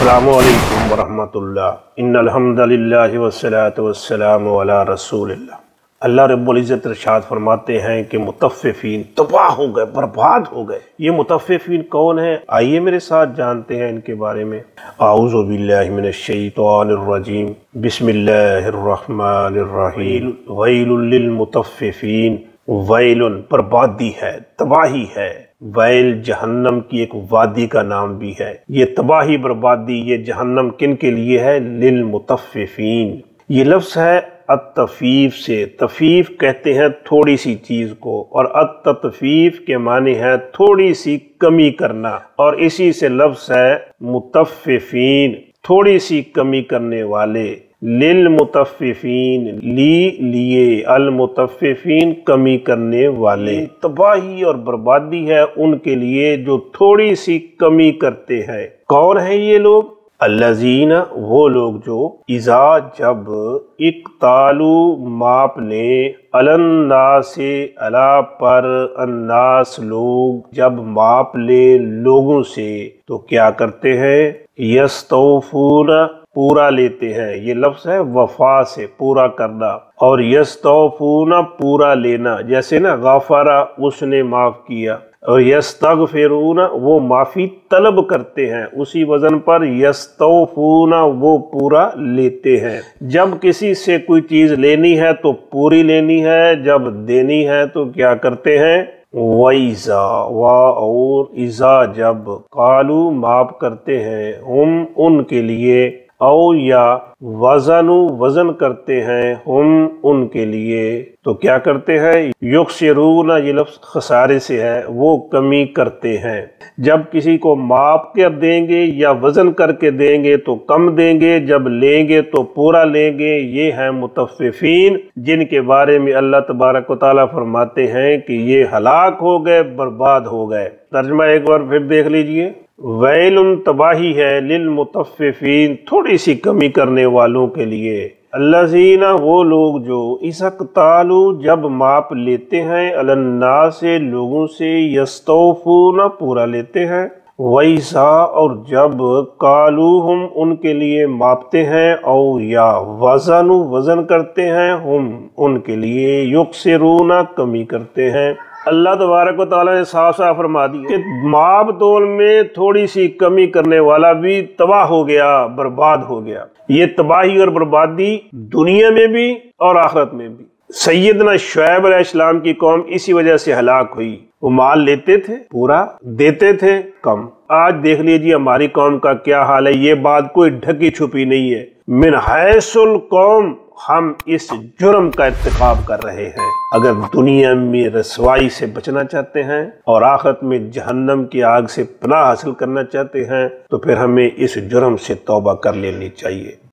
अस्सलामु अलैकुम वरहमतुल्लाह इन्नल हम्दुलिल्लाहि वस्सलातु वस्सलामु अला रसूलिल्लाह। अल्लाह रब्बुल इज़्ज़त इरशाद फरमाते हैं कि मुतफ़्फ़िफ़ीन तबाह हो गए, बर्बाद हो गए। ये मुतफ़्फ़िफ़ीन कौन है? आइए मेरे साथ जानते हैं इनके बारे में। आऊज़ु बिल्लाहि मिनश शैतानिर रजीम, बिस्मिल्लाहिर रहमानिर रहीम। वैलुल लिल मुतफ़्फ़िफ़ीन, वैलुन बर्बादी है, तबाही है। वैल जहन्नम की एक वादी का नाम भी है। ये तबाही बर्बादी ये जहन्नम किन के लिए है? लिल मुतफ़्फ़िफ़ीन। ये लफ्ज़ है अत-तफ़ीफ़ से। तफ़ीफ़ कहते हैं थोड़ी सी चीज़ को, और अत-तफ़ीफ़ के माने है थोड़ी सी कमी करना, और इसी से लफ्ज़ है मुतफ़्फ़िफ़ीन, थोड़ी सी कमी करने वाले। लिल मुतफ़्फ़िफ़ीन लिए, अल मुतफ़्फ़िफ़ीन कमी करने वाले। तबाही और बर्बादी है उनके लिए जो थोड़ी सी कमी करते हैं। कौन है ये लोग? अल्लज़ीना, वो लोग जो इज़ा जब इक्तालू माप ले, अलन्नासे अला पर, अन्नास लोग जब माप ले लोगों से, तो क्या करते हैं? यस्तौफूना पूरा लेते हैं। ये लफ्ज़ है वफा से, पूरा करना। और यस्तौफूना पूरा लेना, जैसे ना गफ़रा उसने माफ़ किया, और यस्तगफिरूना वो माफ़ी तलब करते हैं, उसी वज़न पर यस्तौफूना वो पूरा लेते हैं। जब किसी से कोई चीज़ लेनी है तो पूरी लेनी है, जब देनी है तो क्या करते हैं? वइज़ा, और इज़ा जब कालू माप करते हैं, हम उनके लिए, औ या वज़नु वज़न करते हैं, हम उनके लिए, तो क्या करते हैं? युक्सिरूना, ये लफ्ज़ खसारे से है, वो कमी करते हैं। जब किसी को माप कर देंगे या वज़न करके देंगे तो कम देंगे, जब लेंगे तो पूरा लेंगे। ये हैं मुतफ़्फ़िफ़ीन, जिनके बारे में अल्लाह तबारक व तआला फरमाते हैं कि ये हलाक हो गए, बर्बाद हो गए। तर्जुमा एक बार फिर देख लीजिए। वैलुन तबाही है, लिल मुतफ़्फ़िफ़ीन थोड़ी सी कमी करने वालों के लिए। अल्लज़ीना वो लोग जो इज़क्तालू जब माप लेते हैं, अलन्नास से लोगों से, यस्तौफूना पूरा लेते हैं, वैसा और जब कालू हम उनके लिए मापते हैं, और या वज़नु वज़न करते हैं, हम उनके लिए, युक्सिरूना कमी करते हैं। अल्लाह तबारक व तआला ने साफ साफ फरमा दी कि माप तोल में थोड़ी सी कमी करने वाला भी तबाह हो गया, बर्बाद हो गया। ये तबाही और बर्बादी दुनिया में भी और आखिरत में भी। सैयदना शुएब अलैहिस्सलाम की कौम इसी वजह से हलाक हुई। वो माल लेते थे पूरा, देते थे कम। आज देख लीजिए हमारी कौम का क्या हाल है। ये बात कोई ढकी छुपी नहीं है। मिन हैसुल कौम हम इस जुर्म का इर्तिकाब कर रहे हैं। अगर दुनिया में रसवाई से बचना चाहते हैं और आखिरत में जहन्नम की आग से पनाह हासिल करना चाहते हैं, तो फिर हमें इस जुर्म से तौबा कर लेनी चाहिए।